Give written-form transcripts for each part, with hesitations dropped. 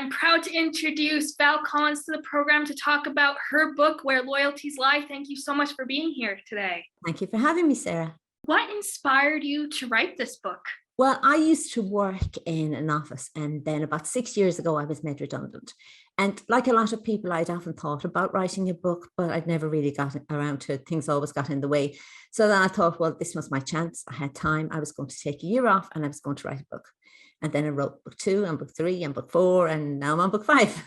I'm proud to introduce Val Collins to the program to talk about her book, Where Loyalties Lie. Thank you so much for being here today. Thank you for having me, Sarah. What inspired you to write this book? Well, I used to work in an office, and then about 6 years ago, I was made redundant. And like a lot of people, I'd often thought about writing a book, but I'd never really got around to it. Things always got in the way. So then I thought, well, this was my chance. I had time. I was going to take a year off and I was going to write a book. And then I wrote book 2 and book 3 and book 4, and now I'm on book 5.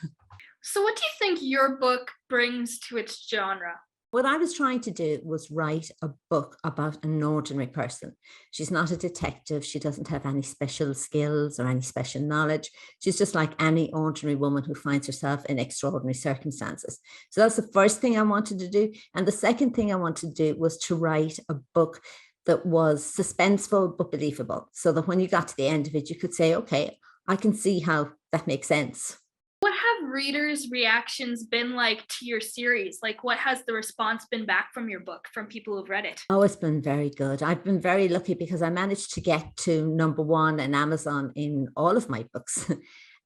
So what do you think your book brings to its genre? What I was trying to do was write a book about an ordinary person. She's not a detective. She doesn't have any special skills or any special knowledge. She's just like any ordinary woman who finds herself in extraordinary circumstances. So that's the first thing I wanted to do. And the second thing I wanted to do was to write a book that was suspenseful but believable, so that when you got to the end of it, you could say, okay, I can see how that makes sense. What have readers' reactions been like to your series? Like, what has the response been back from your book, from people who've read it? Oh, it's been very good. I've been very lucky because I managed to get to #1 in Amazon in all of my books.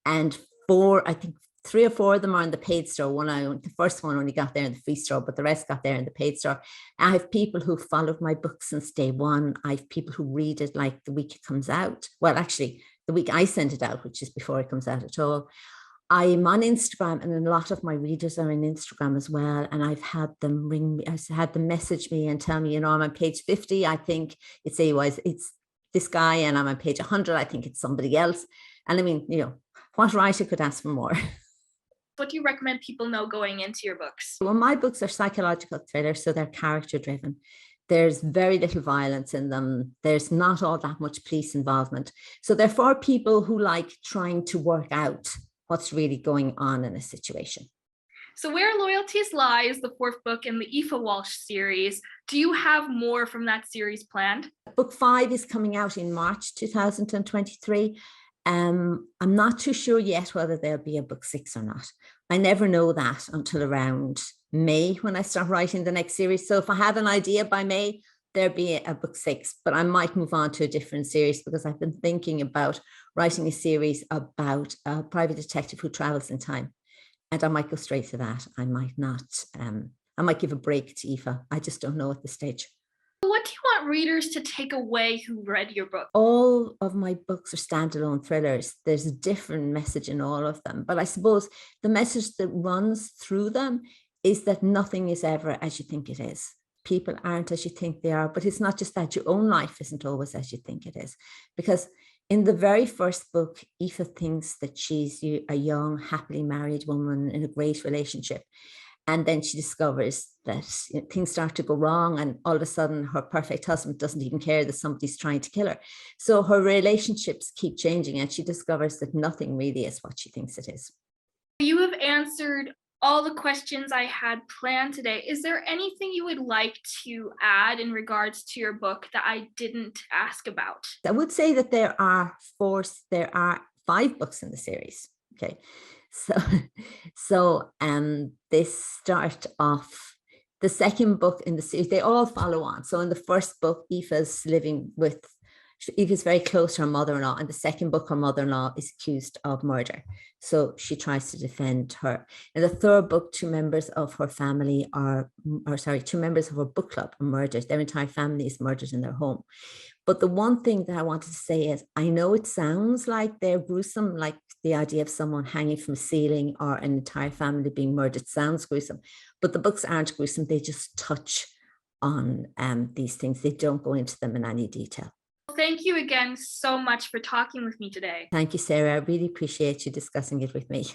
And I think 3 or 4 of them are in the paid store. The first one only got there in the free store, but the rest got there in the paid store. I have people who followed my book since day one. I have people who read it like the week it comes out. Well, actually, the week I send it out, which is before it comes out at all. I'm on Instagram, and a lot of my readers are on Instagram as well. And I've had them ring me, I've had them message me and tell me, I'm on page 50. I think it's this guy, and I'm on page 100. I think it's somebody else. And I mean, what writer could ask for more? What do you recommend people know going into your books? Well, my books are psychological thrillers, so they're character driven. There's very little violence in them. There's not all that much police involvement. So they're for people who like trying to work out what's really going on in a situation. So Where Loyalties Lie is the 4th book in the Aoife Walsh series. Do you have more from that series planned? Book 5 is coming out in March 2023. I'm not too sure yet whether there'll be a book 6 or not. I never know that until around May when I start writing the next series. So if I have an idea by May, there'll be a book 6, but I might move on to a different series because I've been thinking about writing a series about a private detective who travels in time. And I might go straight to that. I might not. I might give a break to Aoife. I just don't know at this stage. What do you want readers to take away who read your book? All of my books are standalone thrillers. There's a different message in all of them. But I suppose the message that runs through them is that nothing is ever as you think it is. People aren't as you think they are, but it's not just that. Your own life isn't always as you think it is. Because in the very first book, Aoife thinks that she's a young, happily married woman in a great relationship. And then she discovers that things start to go wrong, and all of a sudden her perfect husband doesn't even care that somebody's trying to kill her. So her relationships keep changing, and she discovers that nothing really is what she thinks it is. You have answered all the questions I had planned today. Is there anything you would like to add in regards to your book that I didn't ask about? I would say that there are 5 books in the series. Okay. So this start off the second book in the series. They all follow on. So in the first book, Aoife's very close to her mother-in-law. In the second book, her mother-in-law is accused of murder. So she tries to defend her. In the third book, 2 members of her family 2 members of her book club are murdered. Their entire family is murdered in their home. But the one thing that I wanted to say is, I know it sounds like they're gruesome, like the idea of someone hanging from a ceiling or an entire family being murdered sounds gruesome, but the books aren't gruesome. They just touch on these things. They don't go into them in any detail. Thank you again so much for talking with me today. Thank you, Sarah. I really appreciate you discussing it with me.